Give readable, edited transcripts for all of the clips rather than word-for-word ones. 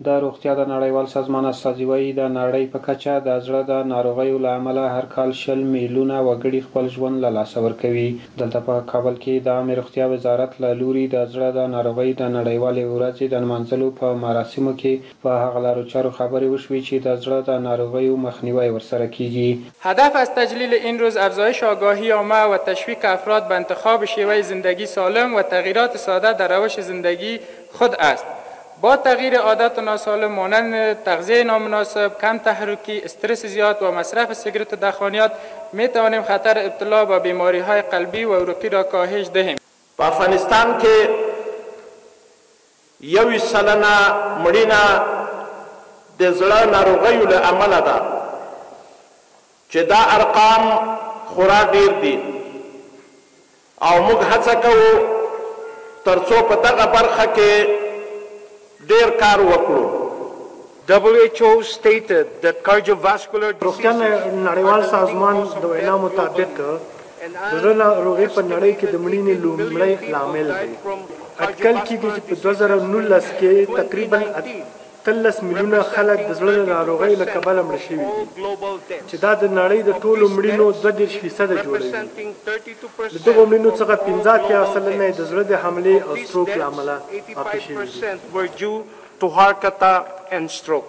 د روغتیا د نړیوال سازمان استازي وایي د نړۍ په کچه د زړه د ناروغیو له امله هر کال 10 میلیونه وګړي خپل ژوند له لاسه ورکوي. دلته په کابل کې د عامه روغتیا وزارت له لوري د زړه د ناروغیو د نړیوالې ورځې د نمانځلو په مراسمو کې په هغه لارو چارو خبرې وشوې چې د زړه د ناروغیو مخنیوی ورسره کیږي. هدف از تجلیل این روز افزایش آگاهی عامه و تشویق افراد به انتخاب شیوه زندگی سالم و تغییرات ساده در روش زندگی خود است. با تغییر عادات ناسالم مانند تغذیه نامناسب، کم تحرکی، استرس زیاد و مصرف سیگارت و دخانیات می توانیم خطر ابتلا به بیماری های قلبی و عروقی را کاهش دهیم. په افغانستان کې 1 سلنه مړینه د زړه ناروغیو له امله ده چې دا ارقام خورا ډیر دي او موږ هڅه کوو ترڅو په دغه برخه کې ډیر کار وکړو. WHO stated that cardiovascular روغتیا نړیوال سازمان د وینا مطابق د زړه ناروغۍ په نړۍ کې د مړینې لومړی لامل دی. اټکل کېږي چې په 2019 کې تقریبا 13 میلیونه خلک د زړه ناروغۍ له کبله مړه شوي دي چې دا د نړۍ د ټولو مړینو 22% جوړوي. د دغو مړینو څخه 85% د زړه د حملې او سټروک له امله واقع شوي دي.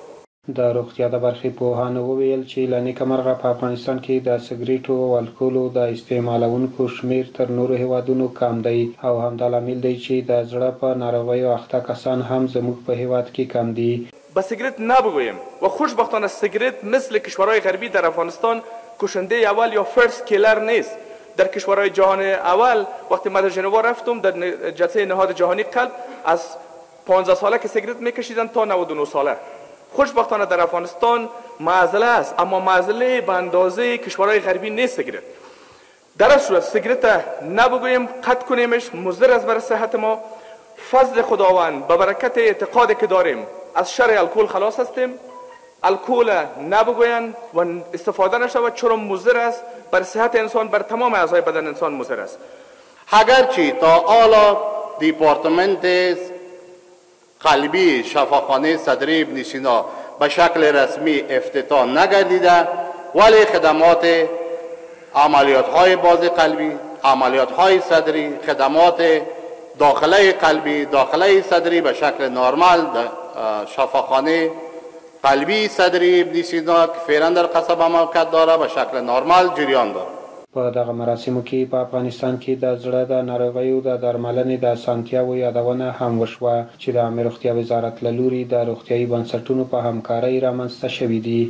د روغتیا د برخې پوهانو وویل چې له نیکه مرغه په افغانستان کې د سګریټو او الکولو د استعمالونکو شمیر تر نورو هیوادونو کم دی او همدا لامل دی چې د زړه په ناروغیو اخته کسان هم زموږ په هیواد کې کم دي. به سیگرت نبگویم و خوشبختانه سیگرت مثل کشورهای غربی در افغانستان کشنده اول یا فرست کیلر نیست. در کشورهای جهان اول وقتی من در ژنوا رفتم در جلسه نهاد جهانی قلب از 15 ساله که سیگرت میکشیدن تا 99 ساله. خوشبختانه در افغانستان معضله است اما معضله به اندازه کشورهای غربی نیست سیگرت. در اصل صورت سیگرت نبگویم، قطع کنیمش، مضر است برای صحت ما. فضل خداوند به برکت اعتقادی که داریم از شر الکل خلاص هستیم. الکل نبگوین و استفاده نشود چون مضر است بر صحت انسان، بر تمام اعضای بدن انسان مضر است. اگرچه تا حالا دیپارتمنت قلبی شفاخانه صدری ابن سینا به شکل رسمی افتتاح نگردیده ولی خدمات عملیات های باز قلبی، عملیات های صدری، خدمات داخله قلبی، داخله صدری به شکل نرمال شفاخانه قلبی صدری ابن سینا که فعلا در قصبه موقعیت داره به شکل نرمال جریان داره. په دغه مراسمو کې په افغانستان کې د زړه د ناروغیو د درملنې د اسانتیاوو یادونه هم وشوه چې د عامه روغتیا وزارت له لوري د روغتیايي بنسټونو په همکارۍ رامنځته شوي دي.